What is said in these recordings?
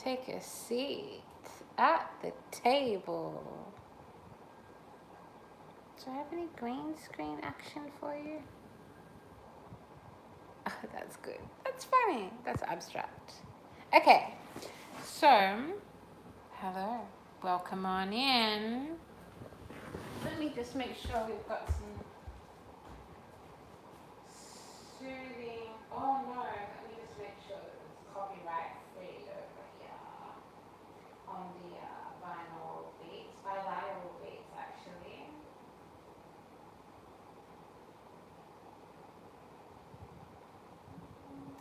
take a seat at the table. Do I have any green screen action for you? Oh, that's good. That's funny. That's abstract. Okay, so hello, welcome on in. Let me just make sure we've got some soothing. Oh no, let me just make sure that it's copyright free over here on the vinyl beats, bilateral beats actually.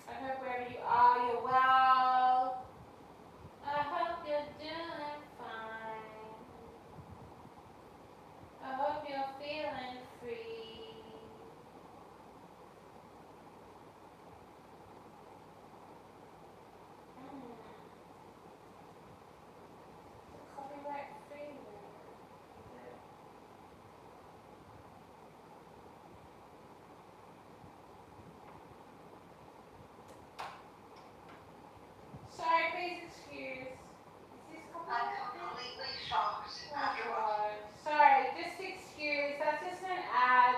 I hope wherever you are, you're well. I hope you're doing fine. I hope you're feeling free. Copyright free. Sorry, please excuse. Is this copyright? I'm completely shocked after watching. Sorry, just excuse. That's just an ad.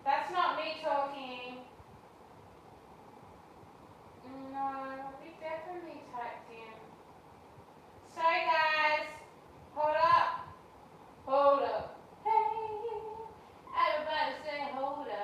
That's not me talking. No, we definitely typed in. Sorry guys. Hold up. Hold up. Hey. Everybody say hold up.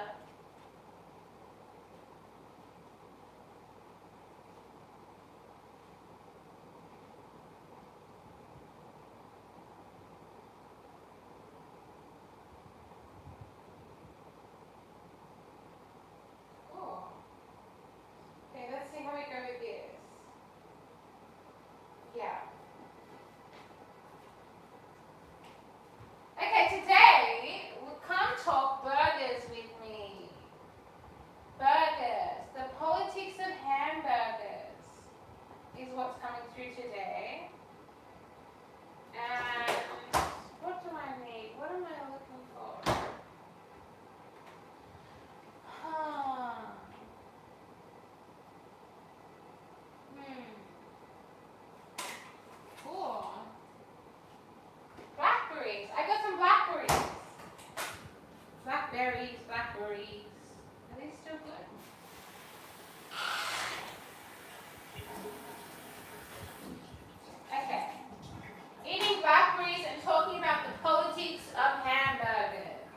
Cool. Okay, let's see how we go with this. Yeah. Okay, today we'll come talk burgers with me. Burgers. The politics of hamburgers is what's coming through today. And what do I need? What am I looking for? Cool. Blackberries. I got some blackberries. Blackberries, blackberries. Are they still good? Okay. Eating blackberries and talking about the politics of hamburgers.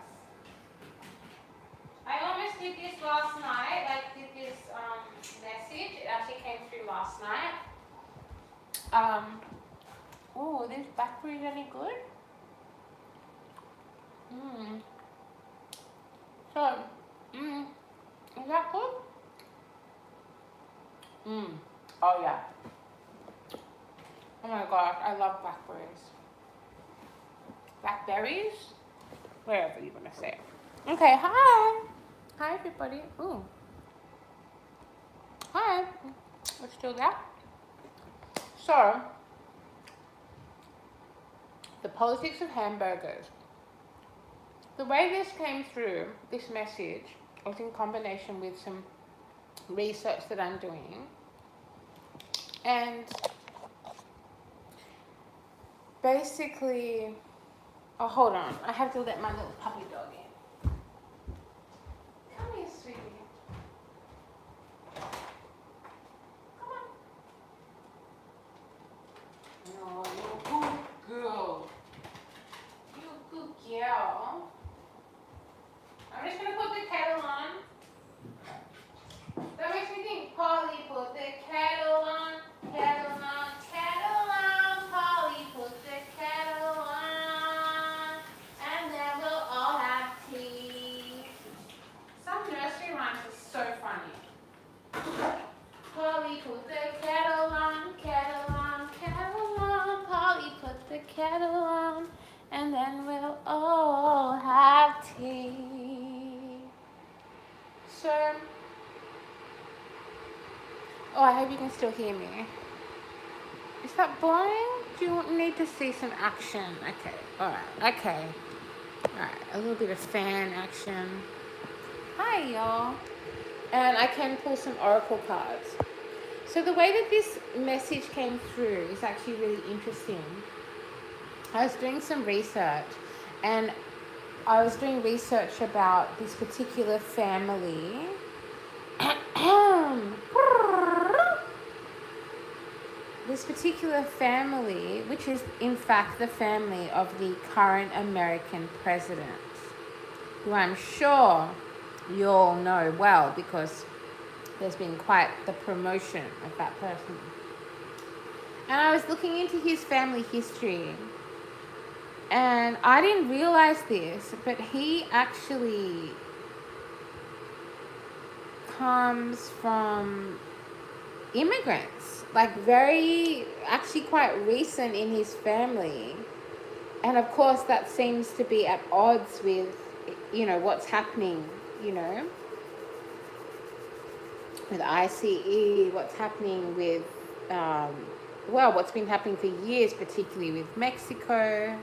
I almost did this last night. I did this message. It actually came through last night. Oh, are these blackberries any good? So, is that good? Oh yeah. Oh my gosh, I love blackberries. Blackberries? Wherever you want to say it. Okay, hi. Hi everybody. Ooh. Hi. Let's do that. So, the politics of hamburgers. The way this came through, this message, was in combination with some research that I'm doing. And basically, oh, hold on. I have to let my little puppy dog in. Come here, sweetie. Come on. No, you're a good girl. You're a good girl. I'm just going to put the kettle on. That makes me think, Polly, put the kettle on, kettle on, kettle on. Polly, put the kettle on, and then we'll all have tea. Some nursery rhymes are so funny. Polly, put the kettle on, kettle on, kettle on. Polly, put the kettle on, and then we'll all have tea. So, oh, I hope you can still hear me. Is that boring? Do you need to see some action? Okay, alright, okay. Alright, a little bit of fan action. Hi, y'all. And I can pull some oracle cards. So the way that this message came through is actually really interesting. I was doing some research, and I was doing research about this particular family. This particular family, which is in fact the family of the current American president, who I'm sure you all know well because there's been quite the promotion of that person. And I was looking into his family history, and I didn't realize this, but he actually comes from immigrants, like very, actually quite recent in his family. And of course that seems to be at odds with, what's happening, with ICE, what's happening with, what's been happening for years, particularly with Mexico.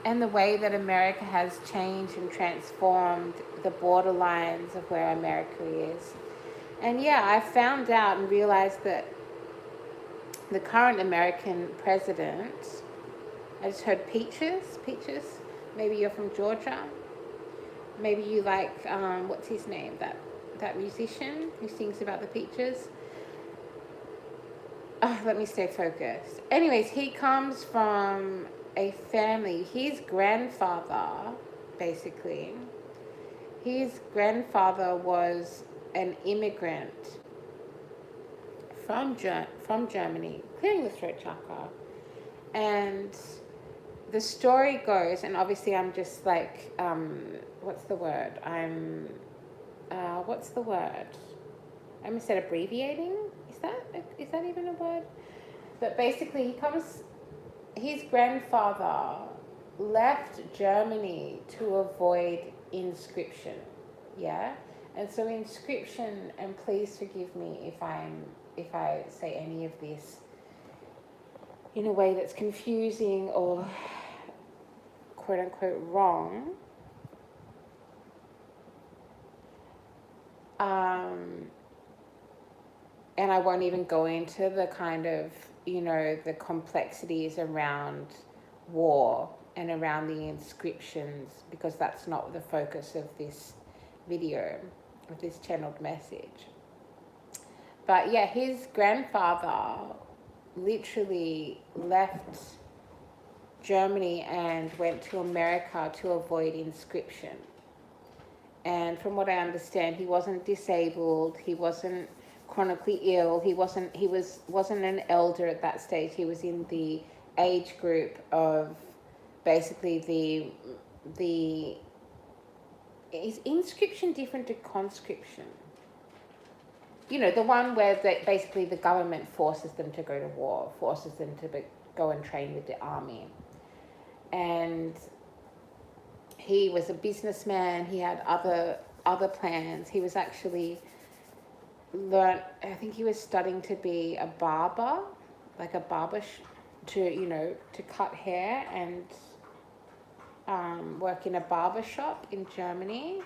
And the way that America has changed and transformed the borderlines of where America is. And yeah, I found out and realized that the current American president, I just heard Peaches, maybe you're from Georgia. Maybe you like, what's his name, that musician who sings about the peaches. Oh, let me stay focused. Anyways, he comes from a family, his grandfather, basically, his grandfather was an immigrant from Germany, clearing the throat chakra. And the story goes, and obviously I'm just like, what's the word? I'm instead abbreviating? Is that even a word? But basically his grandfather left Germany to avoid inscription, yeah? And so inscription, and please forgive me if I say any of this in a way that's confusing or quote unquote wrong. And I won't even go into the kind of, the complexities around war and around the inscriptions, because that's not the focus of this video, of this channeled message. But yeah, his grandfather literally left Germany and went to America to avoid inscription. And from what I understand, he wasn't disabled, he wasn't chronically ill, he wasn't an elder at that stage. He was in the age group of basically is inscription different to conscription? The one where basically the government forces them to go to war, forces them to go and train with the army. And he was a businessman, he had other plans. He was actually I think he was studying to be a barber, like a barber to cut hair and work in a barber shop in Germany.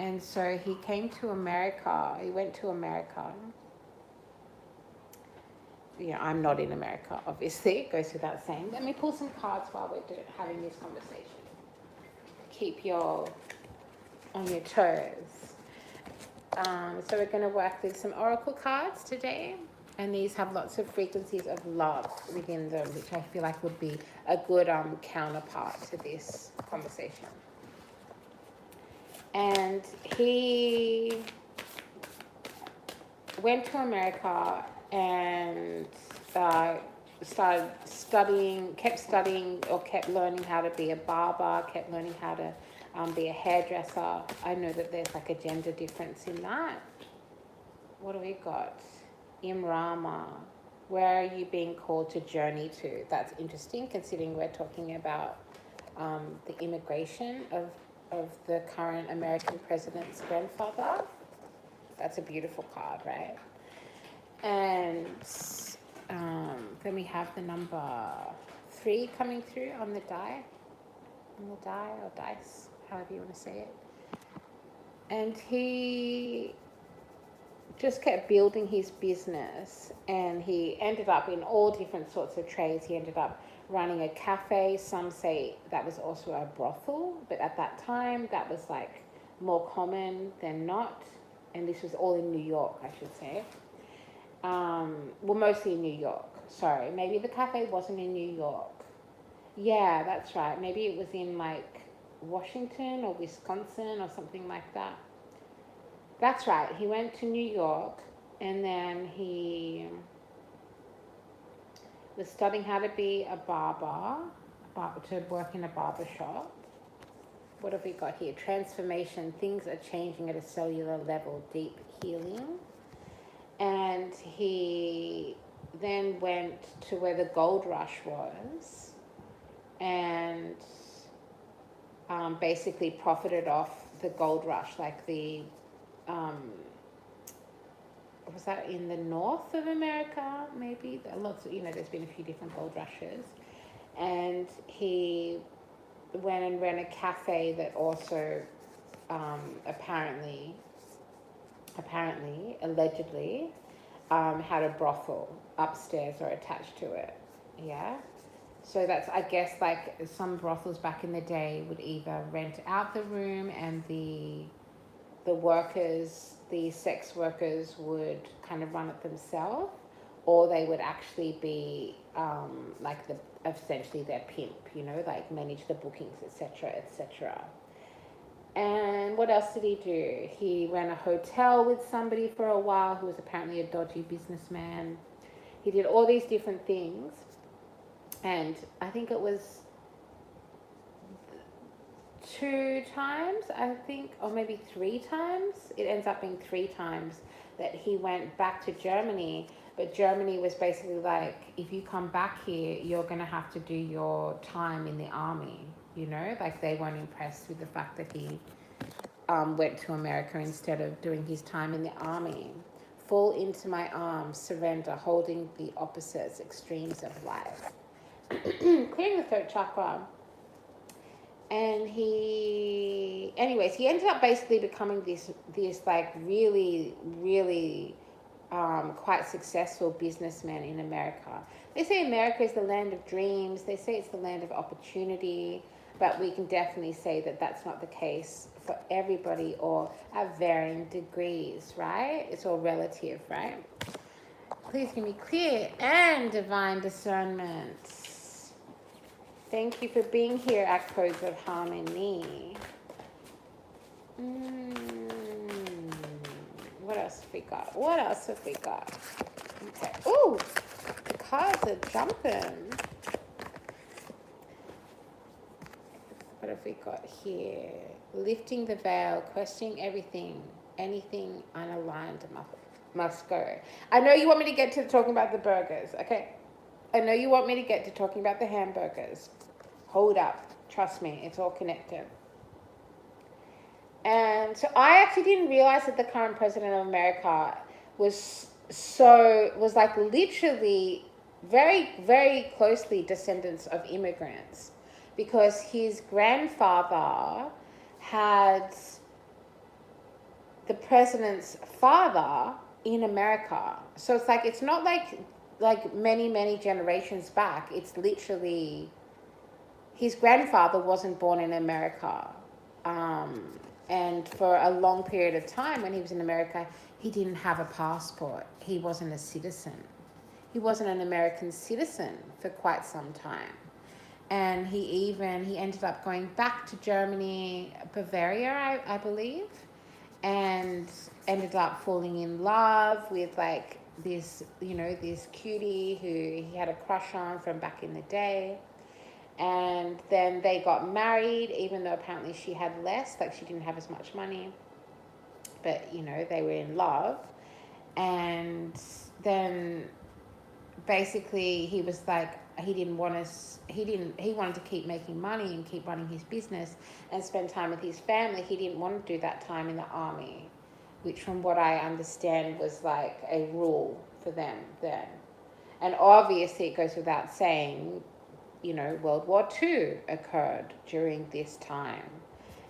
And so he came to America, he went to America. I'm not in America, obviously, it goes without saying. Let me pull some cards while we're having this conversation. Keep you on your toes. So we're going to work with some oracle cards today, and these have lots of frequencies of love within them, which I feel like would be a good counterpart to this conversation. And he went to America and kept learning how to be a barber, kept learning how to be a hairdresser. I know that there's like a gender difference in that. What do we got? Imrama. Where are you being called to journey to? That's interesting, considering we're talking about the immigration of the current American president's grandfather. That's a beautiful card, right? And then we have the number 3 coming through on the die. Or dice, however you want to say it. And he just kept building his business, and he ended up in all different sorts of trades. He ended up running a cafe. Some say that was also a brothel, but at that time that was like more common than not. And this was all in New York, I should say. Well, mostly in New York. Sorry, maybe the cafe wasn't in New York. Yeah, that's right. Maybe it was in like Washington or Wisconsin or something like that. That's right. He went to New York, and then he was studying how to be a barber, to work in a barber shop. What have we got here? Transformation. Things are changing at a cellular level. Deep healing. And he then went to where the gold rush was, and basically profited off the gold rush, like the was that in the north of America, maybe? Lots of, there's been a few different gold rushes. And he went and ran a cafe that also apparently, allegedly, had a brothel upstairs or attached to it. Yeah. So that's, I guess, like some brothels back in the day would either rent out the room, and the workers, the sex workers, would kind of run it themselves, or they would actually be like essentially their pimp, like manage the bookings, etc., etc. And what else did he do? He ran a hotel with somebody for a while who was apparently a dodgy businessman. He did all these different things, and I think it was 2 times, I think, or maybe 3 times. It ends up being 3 times that he went back to Germany, but Germany was basically like, if you come back here, you're going to have to do your time in the army, like they weren't impressed with the fact that he went to America instead of doing his time in the army. Fall into my arms, surrender, holding the opposites, extremes of life. Clearing the throat chakra. And he ended up basically becoming this like really, really quite successful businessman in America. They say America is the land of dreams. They say it's the land of opportunity, but we can definitely say that that's not the case for everybody, or at varying degrees, right? It's all relative, right? Please give me clear and divine discernment. Thank you for being here at Codes of Harmony. What else have we got? Okay. Ooh, the cards are jumping. What have we got here? Lifting the veil, questioning everything, anything unaligned must go. I know you want me to get to talking about the burgers, okay? I know you want me to get to talking about the hamburgers. Hold up. Trust me, it's all connected. And so I actually didn't realize that the current president of America was like literally very, very closely descendants of immigrants, because his grandfather had the president's father in America. So it's like, it's not like many, many generations back. It's literally, his grandfather wasn't born in America. And for a long period of time when he was in America, he didn't have a passport. He wasn't a citizen. He wasn't an American citizen for quite some time. And he ended up going back to Germany, Bavaria, I believe, and ended up falling in love with like this, this cutie who he had a crush on from back in the day. And then they got married, even though apparently she had less, like she didn't have as much money, but they were in love. And then basically he was like, he wanted to keep making money and keep running his business and spend time with his family. He didn't want to do that time in the army, which from what I understand was like a rule for them then. And obviously it goes without saying, World War II occurred during this time.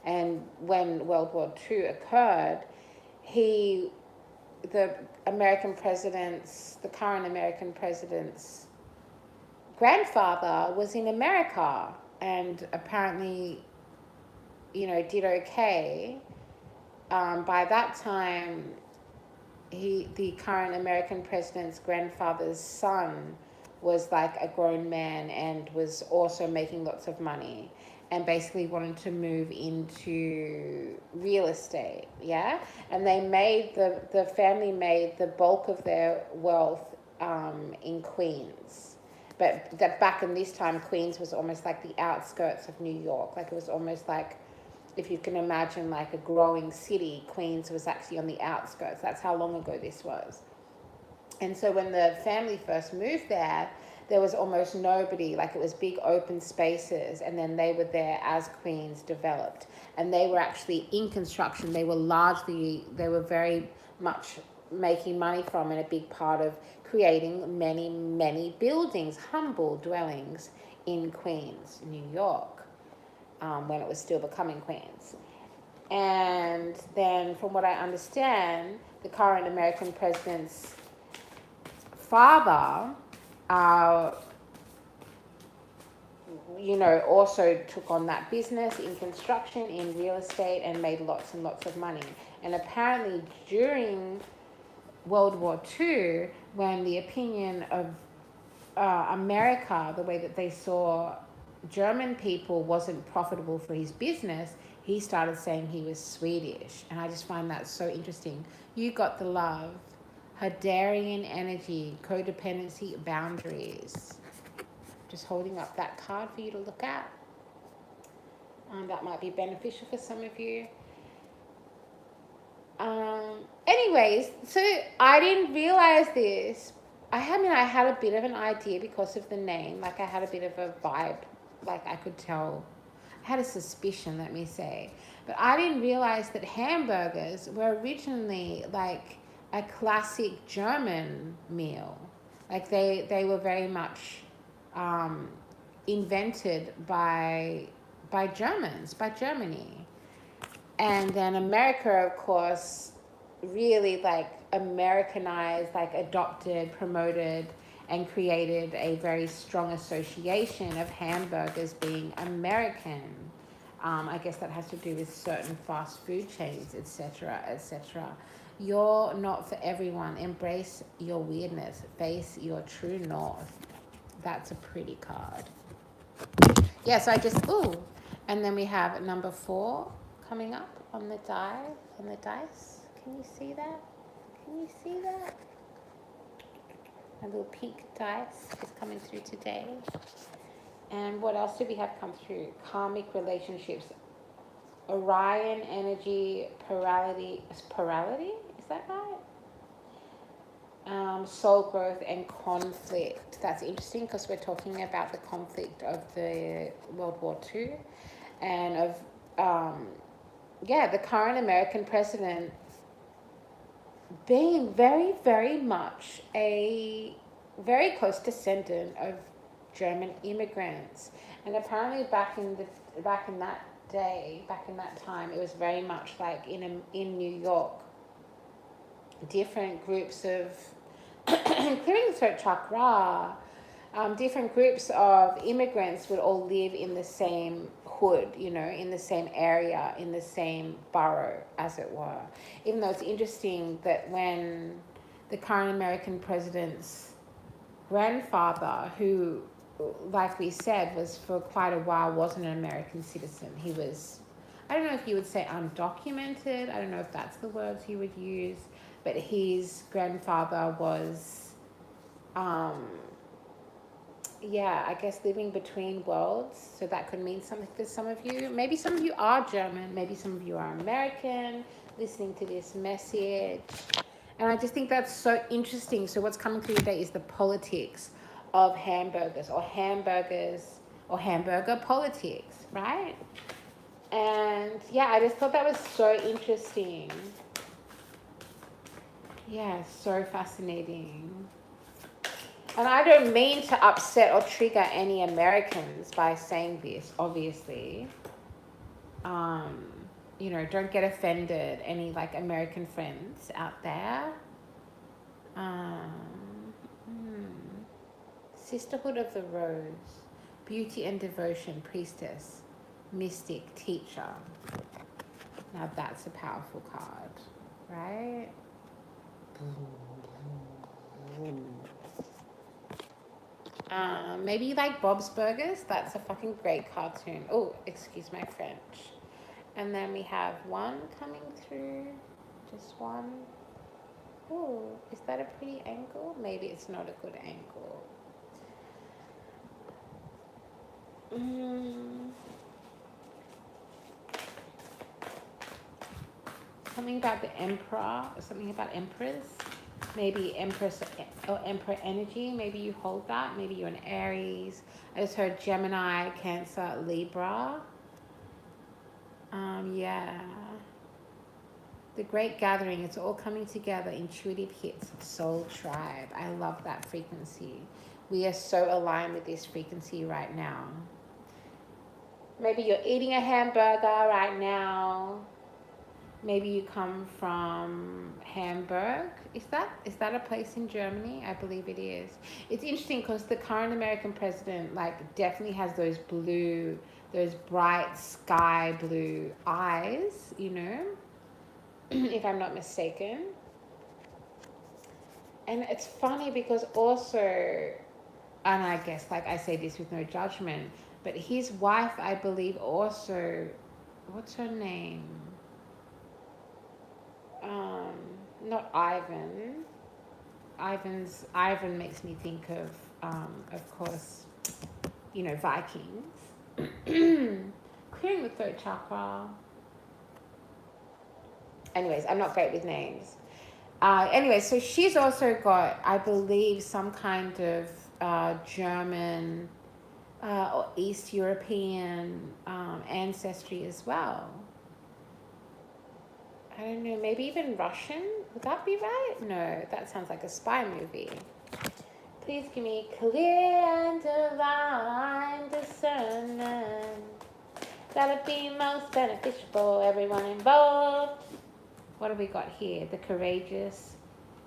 And when World War II occurred, he the American president's, the current American president's grandfather was in America and apparently, did okay. By that time, the current American president's grandfather's son was like a grown man and was also making lots of money and basically wanted to move into real estate, yeah? And the family made the bulk of their wealth in Queens. But that back in this time, Queens was almost like the outskirts of New York. Like it was almost like, if you can imagine like a growing city, Queens was actually on the outskirts. That's how long ago this was. And so when the family first moved there was almost nobody. Like it was big open spaces, and then they were there as Queens developed. And they were actually in construction. They were very much making money from, and a big part of creating many, many buildings, humble dwellings in Queens, New York, when it was still becoming Queens. And then from what I understand, the current American president's father, also took on that business in construction, in real estate, and made lots and lots of money. And apparently during World War II, when the opinion of America, the way that they saw German people, wasn't profitable for his business, he started saying he was Swedish. And I just find that so interesting. You got the love. Hadarian energy, codependency, boundaries. Just holding up that card for you to look at. That might be beneficial for some of you. Anyways, so I didn't realize this. I had a bit of an idea because of the name. Like I had a bit of a vibe. Like I could tell. I had a suspicion, let me say. But I didn't realize that hamburgers were originally like a classic German meal. Like they were very much invented by Germans, by Germany. And then America, of course, really like Americanized, like adopted, promoted, and created a very strong association of hamburgers being American. I guess that has to do with certain fast food chains, etc., etc. You're not for everyone. Embrace your weirdness. Face your true north. That's a pretty card. Yeah, so and then we have number 4 coming up on the dice. Can you see that? Can you see that? A little pink dice is coming through today. And what else do we have come through? Karmic relationships. Orion energy, plurality, is that right? Soul growth and conflict. That's interesting because we're talking about the conflict of the World War II and of, the current American president being very, very much a very close descendant of German immigrants. And apparently back in that time, it was very much like in New York, different groups of, including Chakra, different groups of immigrants would all live in the same hood, in the same area, in the same borough, as it were. Even though it's interesting that when the current American president's grandfather, who, like we said, was for quite a while wasn't an American citizen. He was, I don't know if you would say undocumented. I don't know if that's the words you would use. But his grandfather was, I guess living between worlds. So that could mean something for some of you. Maybe some of you are German. Maybe some of you are American listening to this message. And I just think that's so interesting. So what's coming through today is the politics of hamburgers or hamburger politics, right? And I just thought that was so interesting. Yeah, so fascinating. And I don't mean to upset or trigger any Americans by saying this, obviously. Don't get offended, any like American friends out there. Sisterhood of the Rose, Beauty and Devotion, Priestess, Mystic, Teacher. Now that's a powerful card, right? Maybe you like Bob's Burgers. That's a fucking great cartoon. Oh, excuse my French. And then we have one coming through. Just one. Oh, is that a pretty angle? Maybe it's not a good angle. Something about the Emperor, or something about Emperors. Maybe Empress or Emperor energy. Maybe you hold that. Maybe you're an Aries. I just heard Gemini, Cancer, Libra. Yeah. The Great Gathering. It's all coming together. Intuitive hits. Soul Tribe. I love that frequency. We are so aligned with this frequency right now. Maybe you're eating a hamburger right now. Maybe you come from Hamburg. Is that a place in Germany? I believe it is. It's interesting because the current American president definitely has those bright sky blue eyes, if I'm not mistaken. And it's funny because also, and I guess I say this with no judgment, but his wife, I believe also, what's her name? Not Ivan. Ivan makes me think of course, Vikings. Clearing the throat chakra. Anyways, I'm not great with names. Anyway, so she's also got, I believe, some kind of German or East European ancestry as well. I don't know, maybe even Russian? Would that be right? No, that sounds like a spy movie. Please give me clear and divine discernment. That'll be most beneficial for everyone involved. What have we got here? The courageous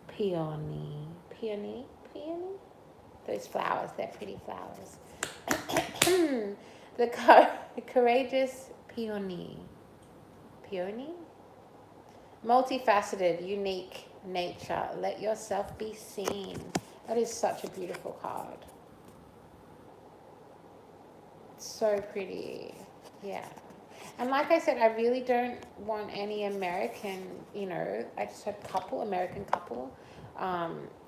peony. Peony? Those flowers, they're pretty flowers. The courageous peony. Peony? Multifaceted, unique nature. Let yourself be seen. That is such a beautiful card. It's so pretty. Yeah. And like I said, I really don't want any American, I just had American couple.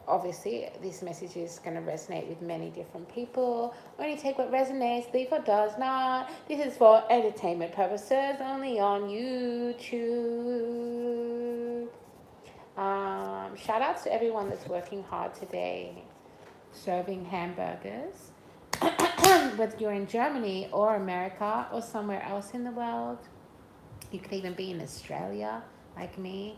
Obviously, this message is going to resonate with many different people. Only take what resonates, leave what does not. This is for entertainment purposes, only on YouTube. Shout outs to everyone that's working hard today, serving hamburgers. Whether you're in Germany or America or somewhere else in the world. You could even be in Australia, like me.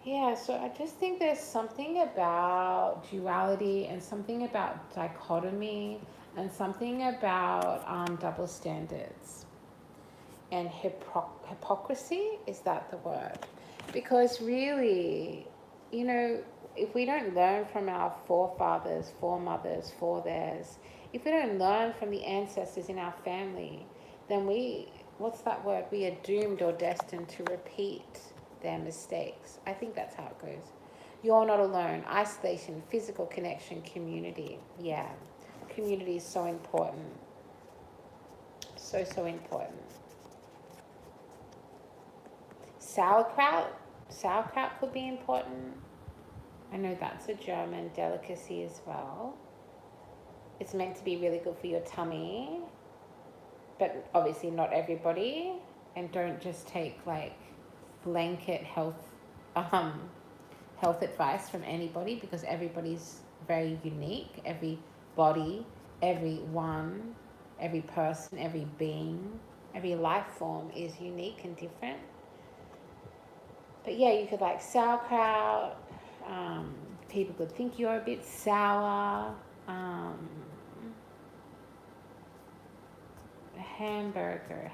Yeah, so I just think there's something about duality and something about dichotomy and something about double standards and hypocrisy. Is that the word? Because really, if we don't learn from our forefathers, foremothers, foretheirs, if we don't learn from the ancestors in our family, then what's that word? We are doomed or destined to repeat their mistakes. I think that's how it goes. You're not alone. Isolation, physical connection, community. Yeah, community is so important. So important. Sauerkraut could be important. I know that's a German delicacy as well. It's meant to be really good for your tummy, but obviously not everybody. And don't just take blanket health advice from anybody, because everybody's very unique. Every body, everyone, every person, every being, every life form is unique and different. But yeah, you could like sauerkraut. People could think you're a bit sour. Hamburger.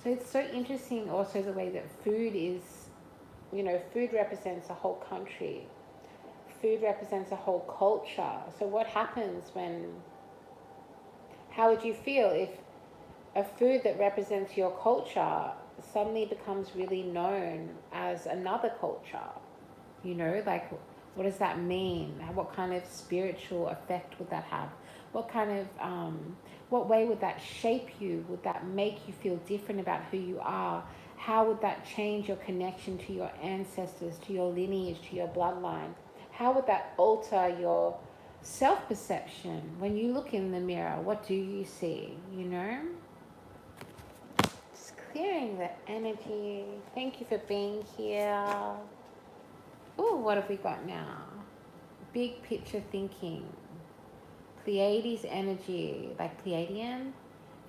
So it's so interesting also the way that food is, food represents a whole country. food represents a whole culture. So what happens how would you feel if a food that represents your culture suddenly becomes really known as another culture? You know, like, what does that mean? What kind of spiritual effect would that have? What kind of, what way would that shape you? Would that make you feel different about who you are? How would that change your connection to your ancestors, to your lineage, to your bloodline? How would that alter your self-perception? When you look in the mirror, what do you see, you know? Just clearing the energy. Thank you for being here. Oh, what have we got now? Big picture thinking. Pleiades energy, like Pleiadian,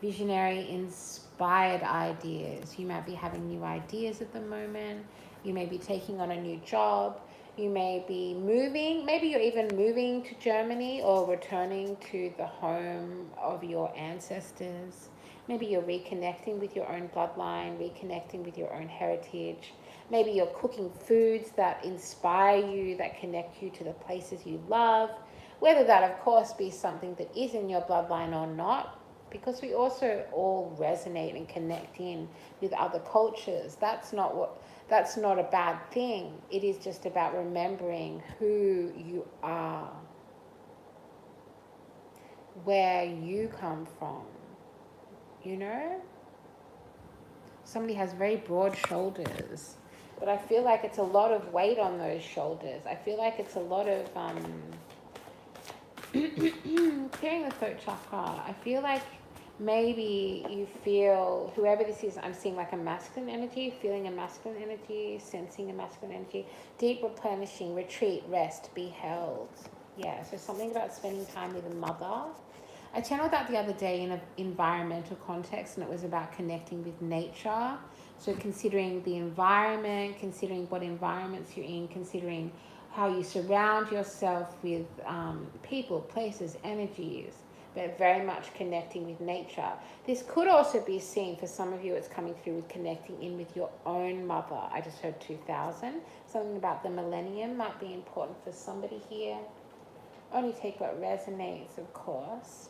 visionary, inspired ideas. You might be having new ideas at the moment. You may be taking on a new job. You may be moving. Maybe you're even moving to Germany or returning to the home of your ancestors. Maybe you're reconnecting with your own bloodline, reconnecting with your own heritage. Maybe you're cooking foods that inspire you, that connect you to the places you love. Whether that, of course, be something that is in your bloodline or not, because we also all resonate and connect in with other cultures. That's not a bad thing. It is just about remembering who you are, where you come from, you know? Somebody has very broad shoulders, but I feel like it's a lot of weight on those shoulders. I feel like it's a lot of clearing the throat chakra. I feel like maybe you feel, whoever this is, I'm seeing like a masculine energy, feeling a masculine energy, sensing a masculine energy, deep replenishing, retreat, rest, be held. Yeah, so something about spending time with a mother. I channeled that the other day in an environmental context, and it was about connecting with nature. So considering the environment, considering what environments you're in, considering how you surround yourself with people, places, energies, but very much connecting with nature. This could also be seen, for some of you, it's coming through with connecting in with your own mother. I just heard 2000. Something about the millennium might be important for somebody here. Only take what resonates, of course.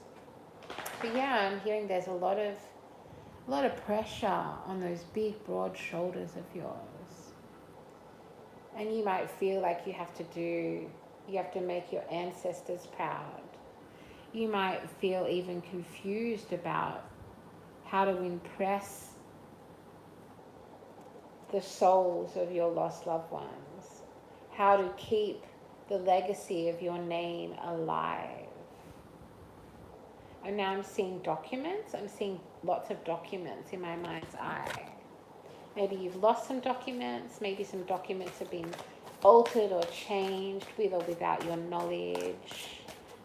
But yeah, I'm hearing there's a lot of pressure on those big, broad shoulders of yours. And you might feel like you have to make your ancestors proud. You might feel even confused about how to impress the souls of your lost loved ones, how to keep the legacy of your name alive. And now I'm seeing documents. I'm seeing lots of documents in my mind's eye. Maybe you've lost some documents. Maybe some documents have been altered or changed with or without your knowledge.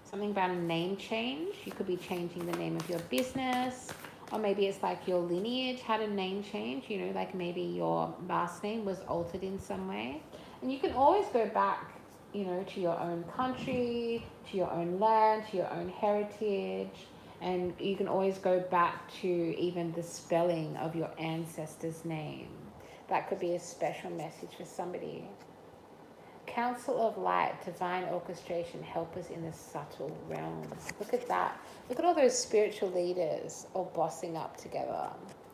Something about a name change. You could be changing the name of your business. Or maybe it's like your lineage had a name change. You know, like maybe your last name was altered in some way. And you can always go back, you know, to your own country, to your own land, to your own heritage. And you can always go back to even the spelling of your ancestor's name. That could be a special message for somebody. Council of Light, divine orchestration, help us in the subtle realms. Look at that. Look at all those spiritual leaders all bossing up together.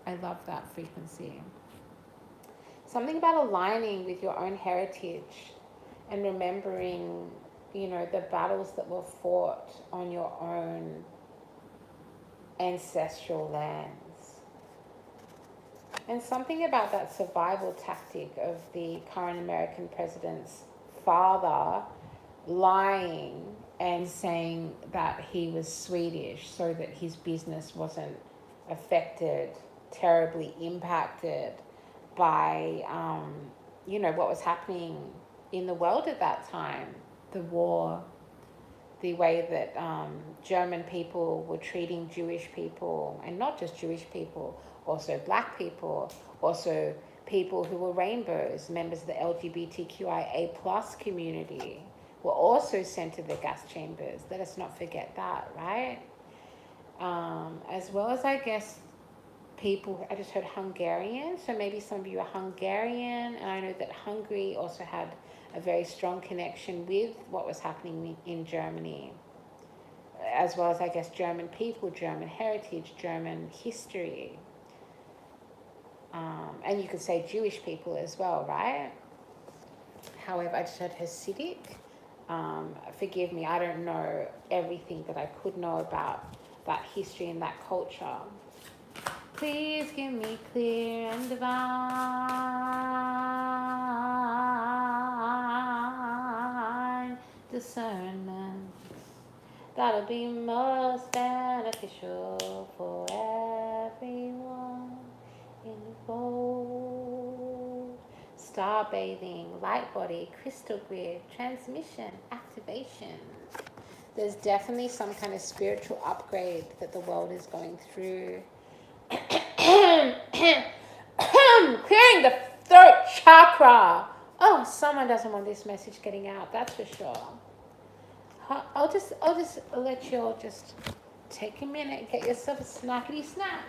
I love that frequency. Something about aligning with your own heritage and remembering, you know, the battles that were fought on your own ancestral lands. And something about that survival tactic of the current American president's father lying and saying that he was Swedish so that his business wasn't affected, terribly impacted by, you know, what was happening in the world at that time, the war, the way that German people were treating Jewish people, and not just Jewish people, also black people, also people who were rainbows, members of the LGBTQIA plus community were also sent to the gas chambers. Let us not forget that, right? As well as, I guess, people, I just heard Hungarian, so maybe some of you are Hungarian, and I know that Hungary also had a very strong connection with what was happening in Germany, as well as, I guess, German people, German heritage, German history. And you could say Jewish people as well, right? However, I just heard Hasidic. Forgive me, I don't know everything that I could know about that history and that culture. Please give me clear and divine discernment. That'll be most beneficial for everyone involved. Star bathing, light body, crystal grid, transmission, activation. There's definitely some kind of spiritual upgrade that the world is going through. Clearing the throat chakra. Oh, someone doesn't want this message getting out, that's for sure. I'll just let you all just take a minute, get yourself a snackety snack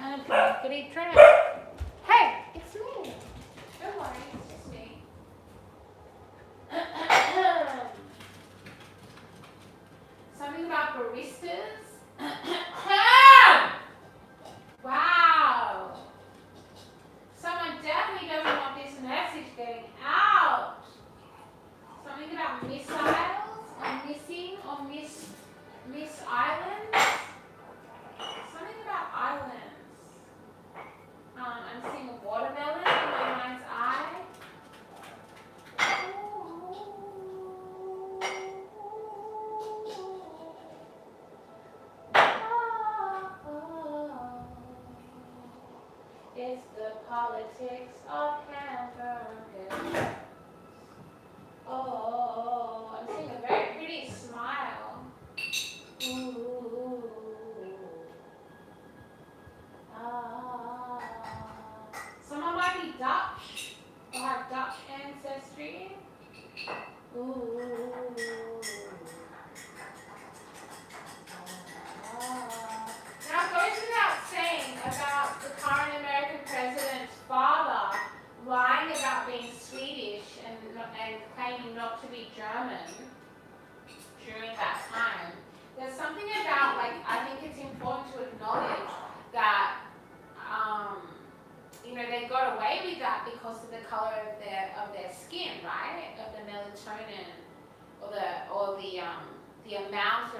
and a blankety drink. Hey, it's me. Don't worry, it's just me. Something about baristas. Wow. Someone definitely doesn't want this message getting out. Something about missiles or missing or miss islands. Something about islands. I'm seeing a watermelon in my mind's eye. It's the politics of hamburgers. Oh, I'm seeing a very pretty smile. Ooh. Ah. Someone might be Dutch or have Dutch ancestry. Ooh. Now, it goes without saying about the current American president's father lying about being Swedish and claiming not to be German during that time. There's something about, like, I think it's important to acknowledge that, they got away with that because of the color of their skin, right? Of the melatonin, or the amount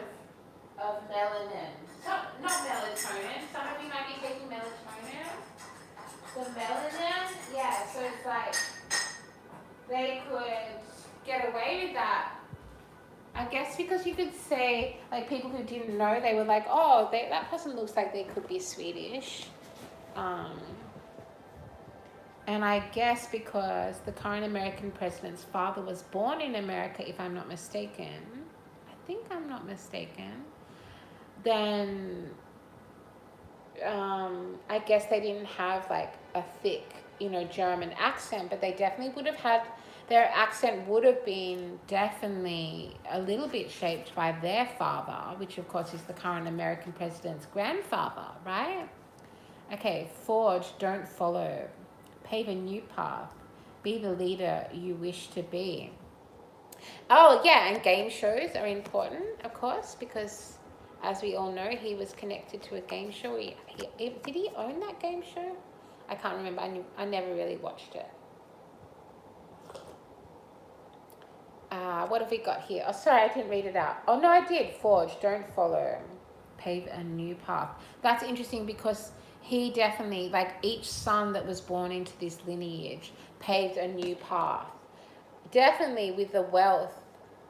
of melanin. Not melatonin. Some of you might be taking melatonin. The melanin, yeah. So it's like they could get away with that. I guess because you could say, like, people who didn't know, they were like, oh, that person looks like they could be Swedish. And I guess because the current American president's father was born in America, if I'm not mistaken, I think I'm not mistaken, then I guess they didn't have like a thick, German accent, but they definitely would have had, their accent would have been definitely a little bit shaped by their father, which of course is the current American president's grandfather, right? Okay, forge, don't follow. Pave a new path. Be the leader you wish to be. Oh, yeah, and game shows are important, of course, because as we all know, he was connected to a game show. Did he own that game show? I can't remember. I never really watched it. What have we got here? Oh, sorry, I didn't read it out. Oh, no, I did. Forge, don't follow. Pave a new path. That's interesting because he definitely, like, each son that was born into this lineage paved a new path. Definitely with the wealth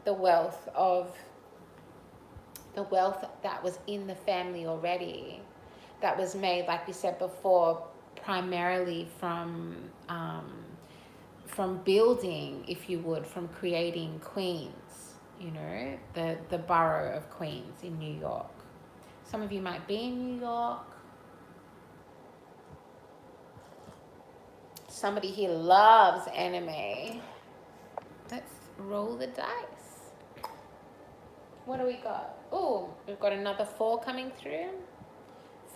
that was in the family already, that was made, like we said before, primarily from building, if you would, from creating Queens, the borough of Queens in New York. Some of you might be in New York. Somebody here loves anime. Let's roll the dice. What do we got? Oh, we've got another 4 coming through.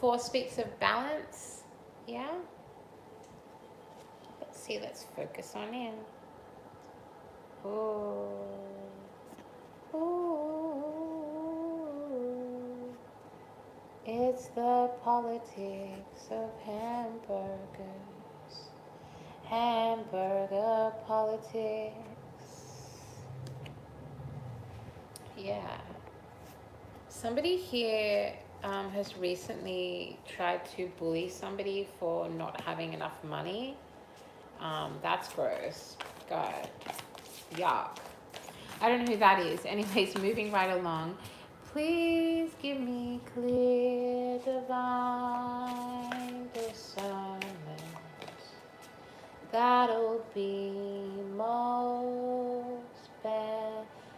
4 speaks of balance. Yeah. Let's see, let's focus on in. Ooh. Ooh. It's the politics of hamburgers. Hamburger politics. Yeah. Somebody here has recently tried to bully somebody for not having enough money. That's gross. God. Yuck. I don't know who that is. Anyways, moving right along. Please give me clear divine discernment. That'll be most beneficial.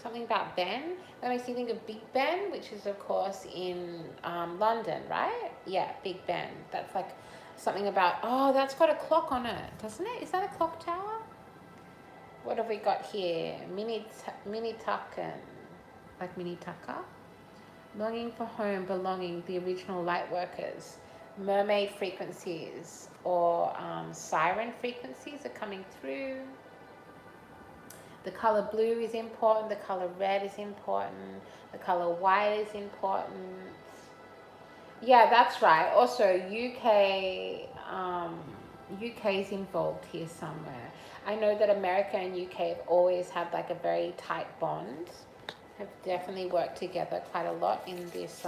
Something about Ben. That makes me think of Big Ben, which is of course in London, right? Yeah, Big Ben. That's like something about, oh, that's got a clock on it, doesn't it? Is that a clock tower? What have we got here? Mini Tucken, like Mini Tucker. Longing for home, belonging, the original light workers. Mermaid frequencies or siren frequencies are coming through. The color blue is important. The color red is important. The color white is important. Yeah, that's right. Also, UK is involved here somewhere. I know that America and UK have always had like a very tight bond. Have definitely worked together quite a lot in this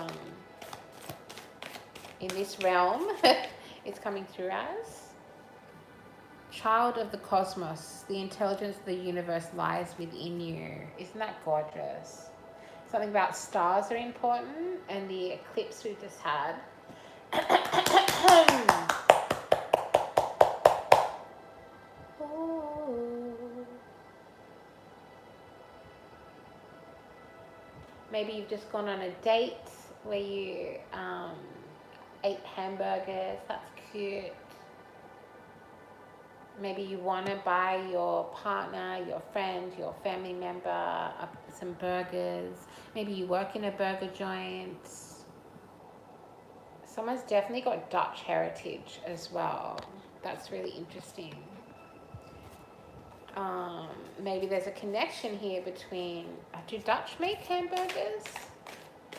realm. It's coming through as child of the cosmos. The intelligence of the universe lies within you. Isn't that gorgeous? Something about stars are important, and the eclipse we just had. Maybe you've just gone on a date where you ate hamburgers. That's cute. Maybe you want to buy your partner, your friend, your family member some burgers. Maybe you work in a burger joint. Someone's definitely got Dutch heritage as well. That's really interesting. Maybe there's a connection here between, do Dutch make hamburgers?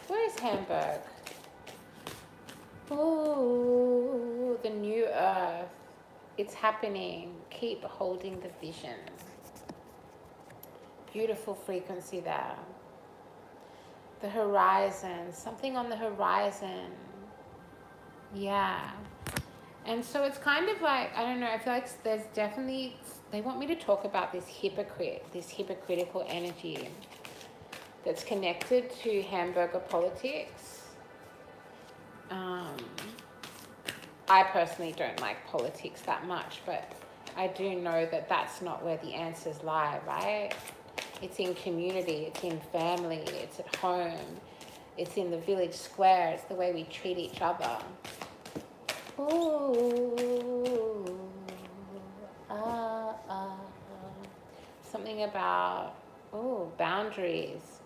Where is Hamburg? Ooh, the new earth. It's happening. Keep holding the vision. Beautiful frequency there. The horizon, something on the horizon. Yeah. And so it's kind of like, I don't know, I feel like there's definitely, they want me to talk about this hypocritical energy that's connected to Hamburger Politics. I personally don't like politics that much, but I do know that that's not where the answers lie, right? It's in community, it's in family, it's at home, it's in the village square, it's the way we treat each other. Ooh, something about, boundaries.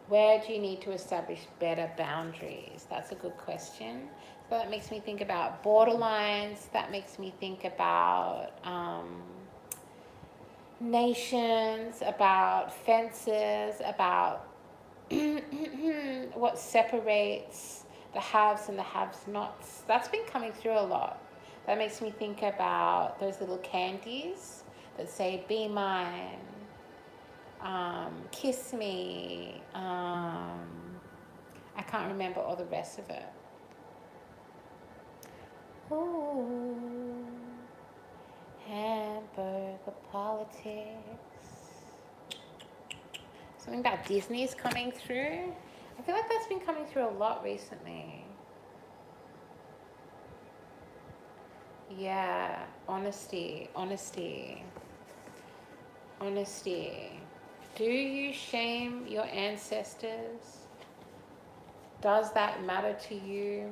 Where do you need to establish better boundaries? That's a good question. So that makes me think about borderlines. That makes me think about nations, about fences, about what separates the haves and the have-nots. That's been coming through a lot. That makes me think about those little candies that say, be mine, kiss me. I can't remember all the rest of it. Ooh, Hamburger Politics. Something about Disney is coming through. I feel like that's been coming through a lot recently. Yeah, honesty. Do you shame your ancestors? Does that matter to you?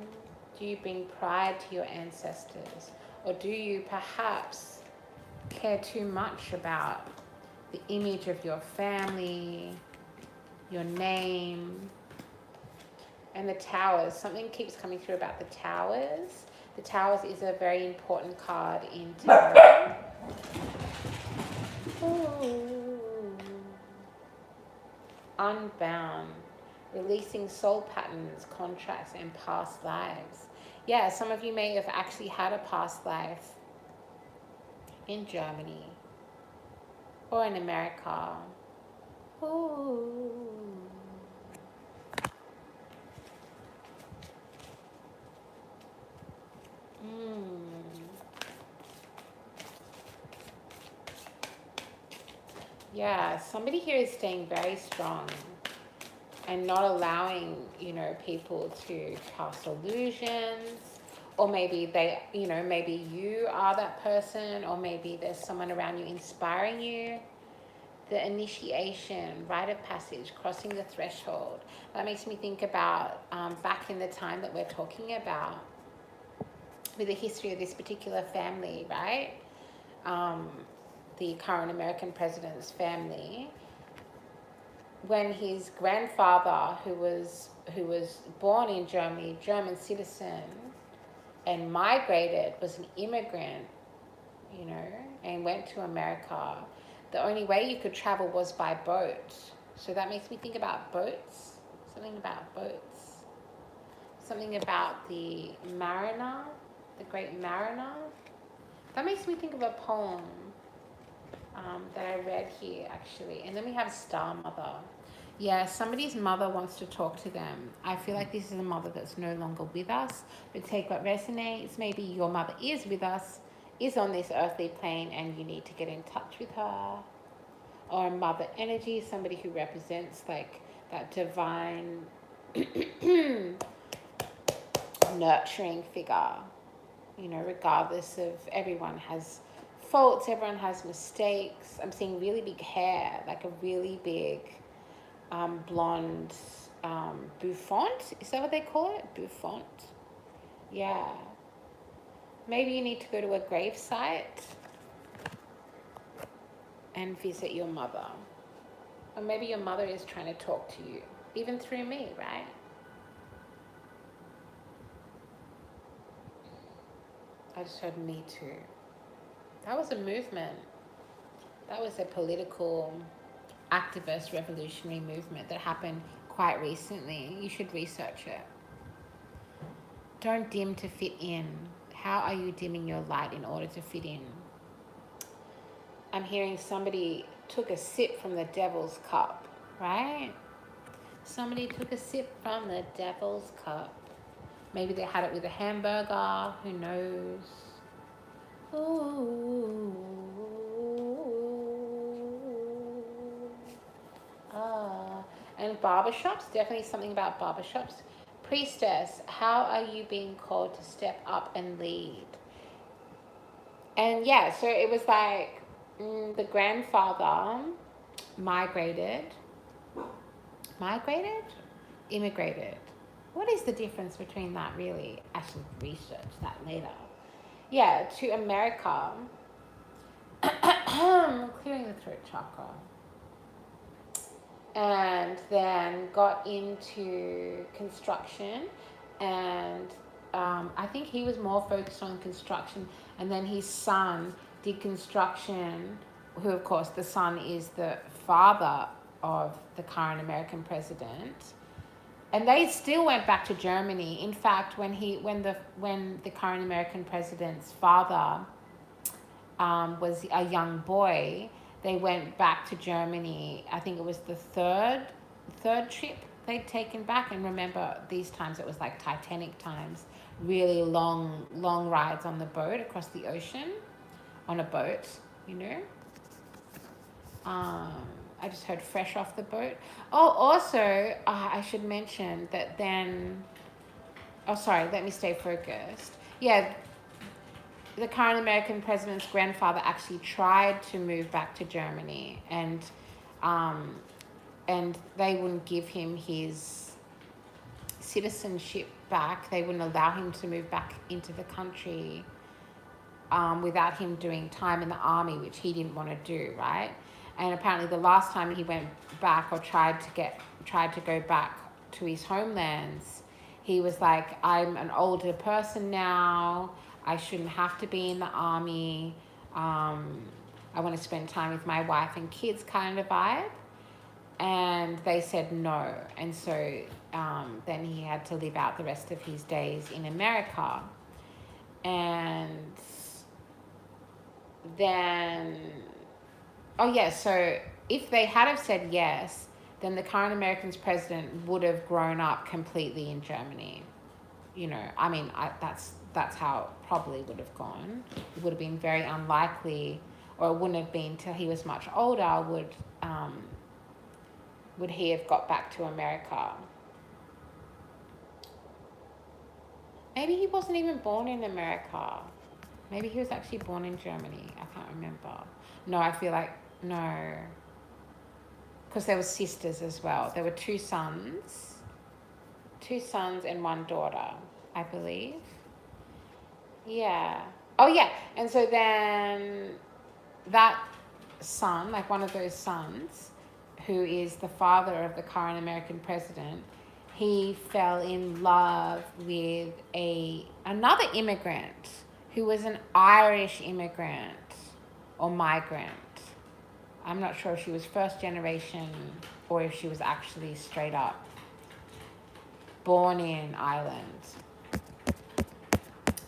Do you bring pride to your ancestors? Or do you perhaps care too much about the image of your family, your name, and the towers? Something keeps coming through about the towers. The towers is a very important card in tarot. Ooh. Unbound, releasing soul patterns, contracts, and past lives. Yeah, some of you may have actually had a past life in Germany or in America. Ooh. Yeah, somebody here is staying very strong and not allowing, people to cast illusions, or maybe they, maybe you are that person, or maybe there's someone around you inspiring you. The initiation, rite of passage, crossing the threshold. That makes me think about back in the time that we're talking about, with the history of this particular family, right? The current American president's family, when his grandfather, who was born in Germany, German citizen, and migrated, was an immigrant, and went to America, the only way you could travel was by boat. So that makes me think about boats, something about boats, something about the mariner, the great mariner. That makes me think of a poem that I read here, actually. And then we have Star Mother. Yeah, somebody's mother wants to talk to them. I feel like this is a mother that's no longer with us, but take what resonates. Maybe your mother is with us, is on this earthly plane, and you need to get in touch with her. Or mother energy, somebody who represents like that divine nurturing figure. Regardless of, everyone has faults, everyone has mistakes. I'm seeing really big hair, like a really big blonde bouffant. Is that what they call it? Bouffant? Yeah. Maybe you need to go to a grave site and visit your mother. Or maybe your mother is trying to talk to you, even through me, right? I just heard Me Too. That was a movement. That was a political, activist, revolutionary movement that happened quite recently. You should research it. Don't dim to fit in. How are you dimming your light in order to fit in? I'm hearing somebody took a sip from the devil's cup, right? Somebody took a sip from the devil's cup. Maybe they had it with a hamburger, who knows? Ooh. And barbershops, definitely something about barbershops. Priestess, how are you being called to step up and lead? And yeah, so it was like the grandfather immigrated. What is the difference between that, really? I should research that later. Yeah, to America. Clearing the throat chakra. And then got into construction, and I think he was more focused on construction, and then his son did construction, who of course the son is the father of the current American president. And they still went back to Germany. In fact, when the current American president's father was a young boy, they went back to Germany. I think it was the third trip they'd taken back. And remember, these times it was like Titanic times, really long rides on the boat across the ocean, on a boat, I just heard fresh off the boat. Oh, also, I should mention that then... Oh, sorry, let me stay focused. Yeah, the current American president's grandfather actually tried to move back to Germany, and they wouldn't give him his citizenship back. They wouldn't allow him to move back into the country without him doing time in the army, which he didn't want to do, right? And apparently the last time he went back, or tried to go back to his homelands, he was like, I'm an older person now, I shouldn't have to be in the army, I want to spend time with my wife and kids kind of vibe. And they said no. And so then he had to live out the rest of his days in America. And then, so if they had have said yes, then the current American's president would have grown up completely in Germany. You know, I mean, that's how it probably would have gone. It would have been very unlikely, or it wouldn't have been till he was much older would he have got back to America. Maybe he wasn't even born in America. Maybe he was actually born in Germany. I can't remember. No, I feel like, no. Because there were sisters as well. There were two sons and one daughter, I believe. Yeah. Oh, yeah. And so then that son, like one of those sons, who is the father of the current American president, he fell in love with another immigrant who was an Irish immigrant or migrant. I'm not sure if she was first generation or if she was actually straight up born in Ireland.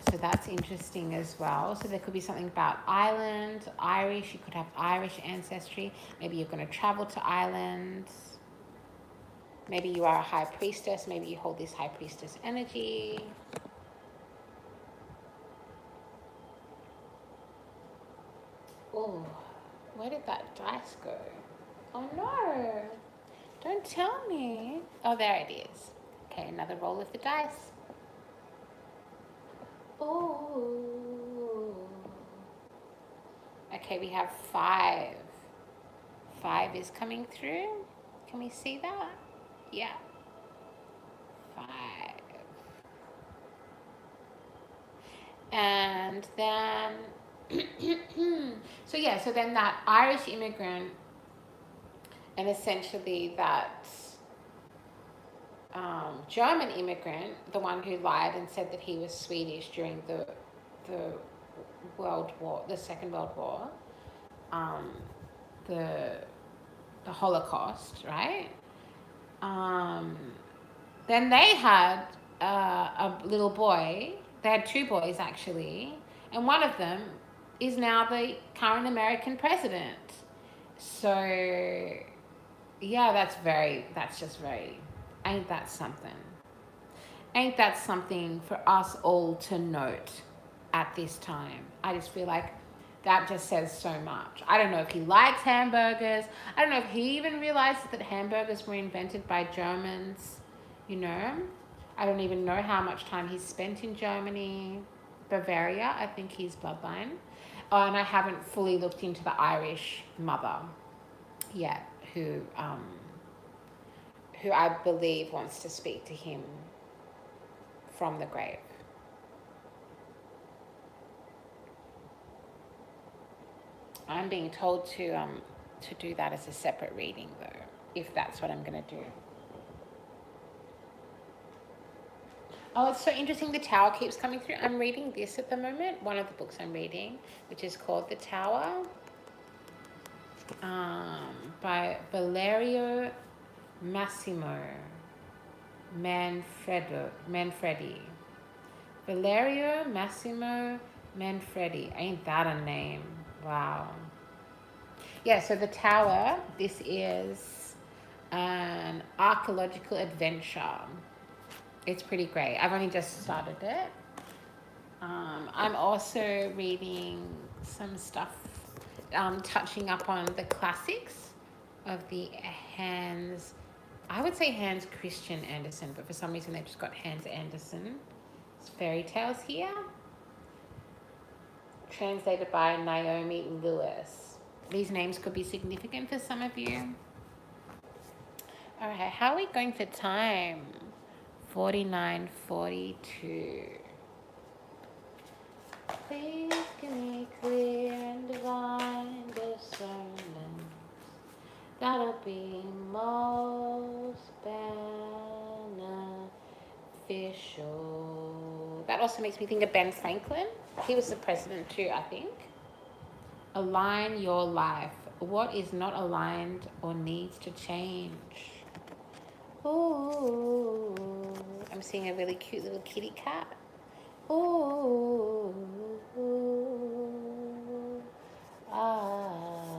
So that's interesting as well. So there could be something about Ireland, Irish. You could have Irish ancestry. Maybe you're going to travel to Ireland. Maybe you are a high priestess. Maybe you hold this high priestess energy. Oh, where did that dice go? Oh no, don't tell me. Oh, there it is. Okay, another roll of the dice. Oh. Okay, we have 5. 5 is coming through. Can we see that? Yeah. 5. And then, so then that Irish immigrant and essentially that German immigrant, the one who lied and said that he was Swedish during the World War, the Second World War, the Holocaust, right? Then they had a little boy. They had 2 boys actually, and one of them is now the current American president. So yeah, that's just very, ain't that something? Ain't that something for us all to note at this time? I just feel like that just says so much. I don't know if he likes hamburgers. I don't know if he even realized that hamburgers were invented by Germans, you know. I don't even know how much time he's spent in Germany. Bavaria, I think he's bloodline. Oh, and I haven't fully looked into the Irish mother yet, who I believe wants to speak to him from the grave. I'm being told to do that as a separate reading though, if that's what I'm going to do. Oh, it's so interesting. The Tower keeps coming through. I'm reading this at the moment, one of the books I'm reading, which is called The Tower, by Valerio Massimo Manfredi. Valerio Massimo Manfredi. Ain't that a name? Wow. Yeah, so The Tower, this is an archaeological adventure. It's pretty great. I've only just started it. I'm also reading some stuff, touching up on the classics of the Hans Christian Andersen, but for some reason they've just got Hans Andersen. It's fairy tales here. Translated by Naomi Lewis. These names could be significant for some of you. All right, how are we going for time? 49:42. Please give me clear and divine discernment that'll be most beneficial. That also makes me think of Ben Franklin. He was the president too, I think, Align your life. What is not aligned or needs to change? Ooh, I'm seeing a really cute little kitty cat. Ooh, ah.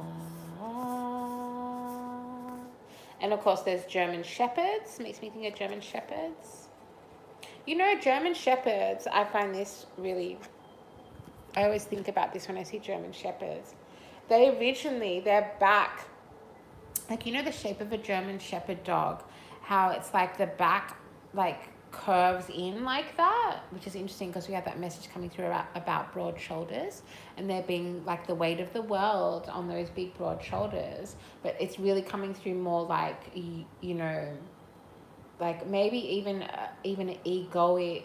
And of course, there's German Shepherds. Makes me think of German Shepherds. You know, German Shepherds, I find this really, I always think about this when I see German Shepherds. They originally, their back, like, you know, the shape of a German Shepherd dog, how it's like the back, like, curves in like that, which is interesting because we have that message coming through about broad shoulders and there being like the weight of the world on those big broad shoulders, but it's really coming through more like, you know, like maybe even an egoic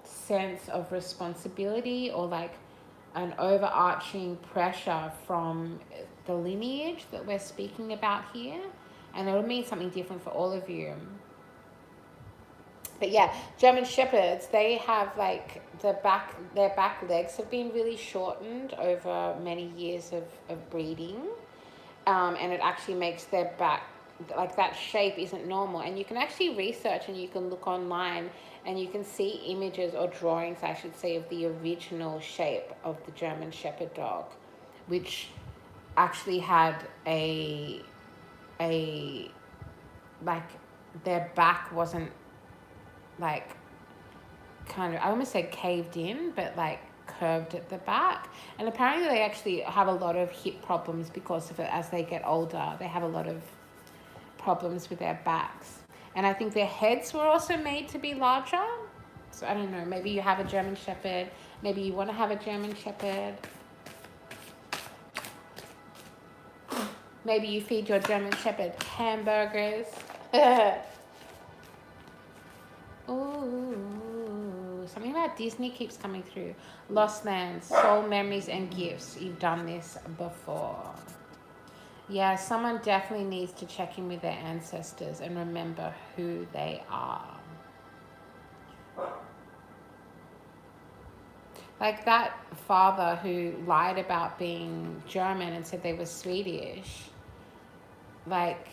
sense of responsibility, or like an overarching pressure from the lineage that we're speaking about here. And it will mean something different for all of you. But yeah, German Shepherds, they have like their back legs have been really shortened over many years of breeding. And it actually makes their back, like that shape isn't normal. And you can actually research and you can look online and you can see images or drawings, I should say, of the original shape of the German Shepherd dog, which actually had a like their back wasn't like kind of, I almost said caved in, but like curved at the back. And apparently they actually have a lot of hip problems because of it. As they get older, they have a lot of problems with their backs. And I think their heads were also made to be larger. So I don't know, maybe you have a German Shepherd, maybe you want to have a German Shepherd. Maybe you feed your German Shepherd hamburgers. Ooh, something about Disney keeps coming through. Lost Lands, Soul Memories and Gifts. You've done this before. Yeah, someone definitely needs to check in with their ancestors and remember who they are. Like that father who lied about being German and said they were Swedish. Like,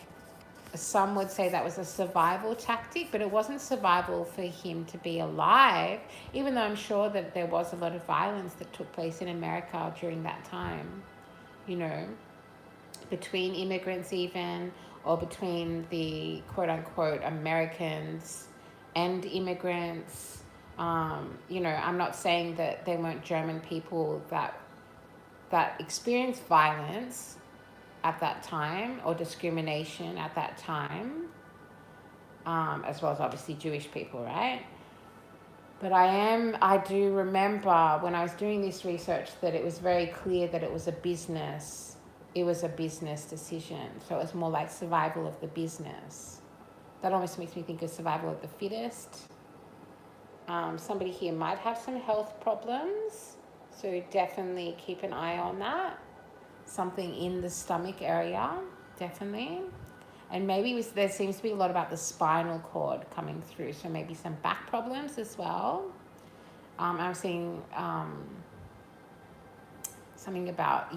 some would say that was a survival tactic, but it wasn't survival for him to be alive, even though I'm sure that there was a lot of violence that took place in America during that time, you know, between immigrants even, or between the quote-unquote Americans and immigrants. You know, I'm not saying that there weren't German people that experienced violence at that time, or discrimination at that time, as well as obviously Jewish people, right? But I do remember when I was doing this research that it was very clear that it was a business decision. So it was more like survival of the business. That almost makes me think of survival of the fittest. Somebody here might have some health problems, so definitely keep an eye on that. Something in the stomach area, definitely. And maybe there seems to be a lot about the spinal cord coming through, so maybe some back problems as well. I'm seeing something about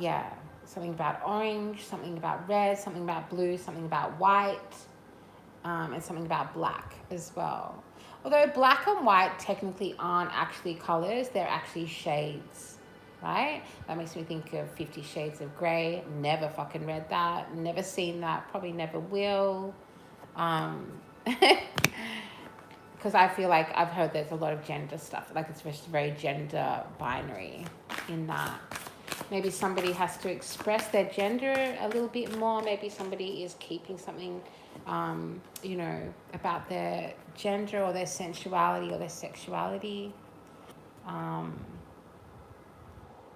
orange, something about red, something about blue, something about white, and something about black as well. Although black and white technically aren't actually colors, they're actually shades, right? That makes me think of 50 Shades of Grey. Never fucking read that, never seen that, probably never will. Because I feel like I've heard there's a lot of gender stuff, like it's just very gender binary in that. Maybe somebody has to express their gender a little bit more. Maybe somebody is keeping something, you know, about their gender or their sensuality or their sexuality.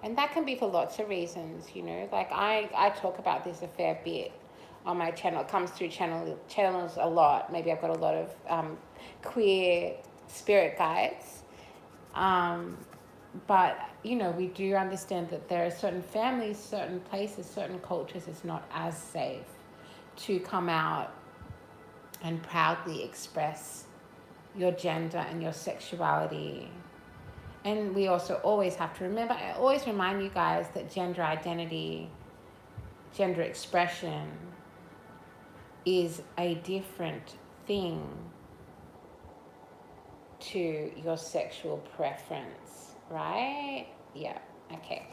And that can be for lots of reasons, you know. Like I talk about this a fair bit on my channel. It comes through channels a lot. Maybe I've got a lot of queer spirit guides. But, you know, we do understand that there are certain families, certain places, certain cultures, it's not as safe to come out and proudly express your gender and your sexuality. And we also always have to remember, I always remind you guys that gender identity, gender expression is a different thing to your sexual preference, right? Yeah, okay.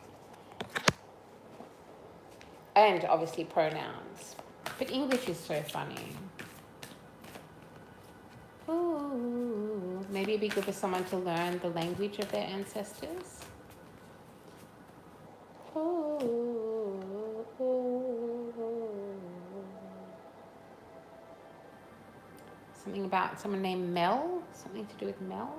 And obviously pronouns. But English is so funny. Ooh, maybe it'd be good for someone to learn the language of their ancestors. Ooh, something about someone named Mel, something to do with Mel.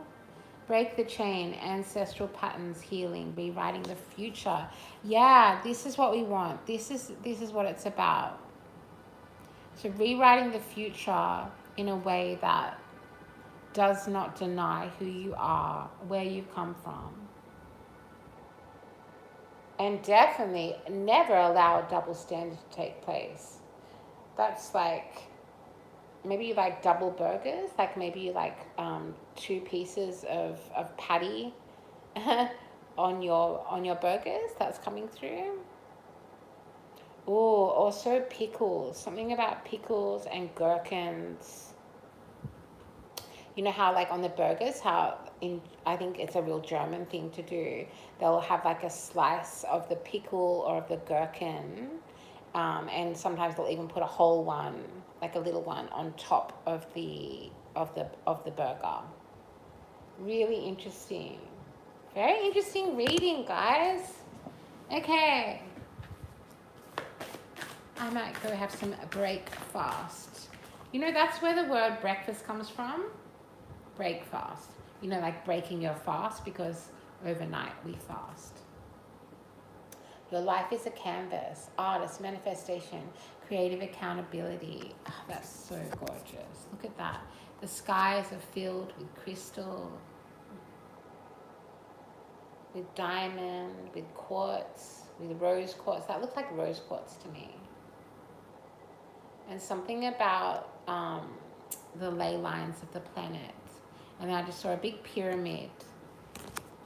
Break the chain, ancestral patterns, healing, rewriting the future. Yeah, this is what we want. This is what it's about. So rewriting the future in a way that does not deny who you are, where you come from. And definitely never allow a double standard to take place. That's like, maybe you like double burgers, like maybe you like 2 pieces of patty on your burgers that's coming through. Oh, also pickles. Something about pickles and gherkins. You know how like on the burgers, I think it's a real German thing to do. They'll have like a slice of the pickle or of the gherkin, and sometimes they'll even put a whole one, like a little one, on top of the burger. Really interesting. Very interesting reading, guys. Okay. I might go have some breakfast. You know, that's where the word breakfast comes from. Break fast. You know, like breaking your fast, because overnight we fast. Your life is a canvas, artist, manifestation, creative accountability. Oh, that's so gorgeous. Look at that. The skies are filled with crystal, with diamond, with quartz, with rose quartz. That looks like rose quartz to me. And something about the ley lines of the planet. And I just saw a big pyramid,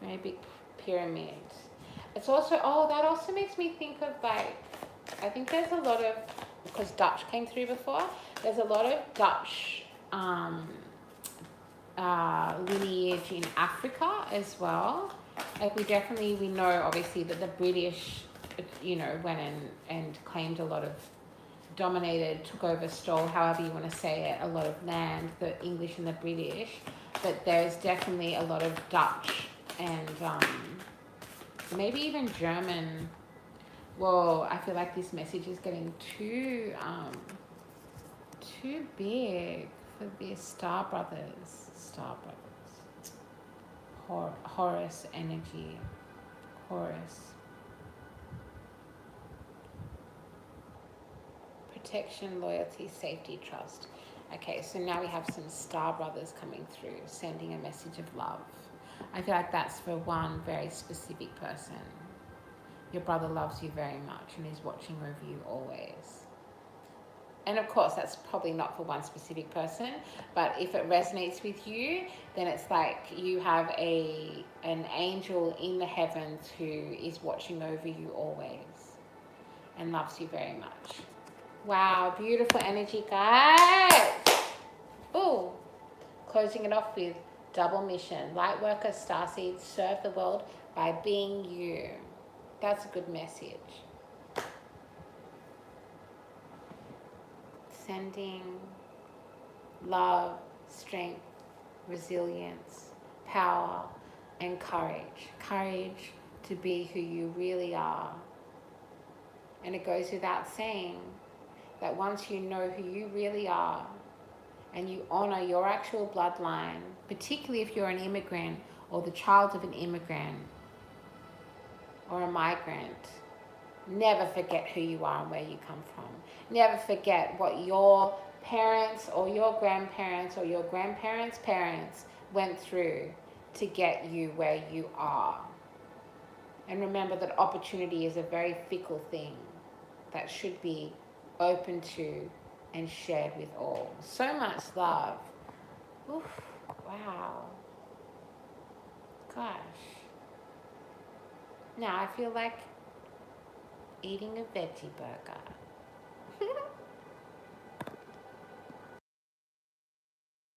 very big pyramid. It's also, that also makes me think of like, I think there's a lot of, because Dutch came through before, there's a lot of Dutch lineage in Africa as well. Like we know obviously that the British, you know, went and claimed a lot of, dominated, took over, stole, however you want to say it, a lot of land, the English and the British. But there's definitely a lot of Dutch and maybe even German. Whoa, I feel like this message is getting too big for the Star Brothers. Horus energy. Horus. Protection, loyalty, safety, trust. Okay, so now we have some Star Brothers coming through, sending a message of love. I feel like that's for one very specific person. Your brother loves you very much and is watching over you always. And of course, that's probably not for one specific person, but if it resonates with you, then it's like you have an angel in the heavens who is watching over you always and loves you very much. Wow, beautiful energy, guys. Ooh, closing it off with double mission. Light worker, starseed, serve the world by being you. That's a good message. Sending love, strength, resilience, power, and courage. Courage to be who you really are. And it goes without saying that once you know who you really are and you honor your actual bloodline, particularly if you're an immigrant or the child of an immigrant or a migrant, never forget who you are and where you come from. Never forget what your parents or your grandparents or your grandparents' parents went through to get you where you are. And remember that opportunity is a very fickle thing that should be open to and shared with all. So much love. Oof, wow. Gosh. Now I feel like eating a veggie burger.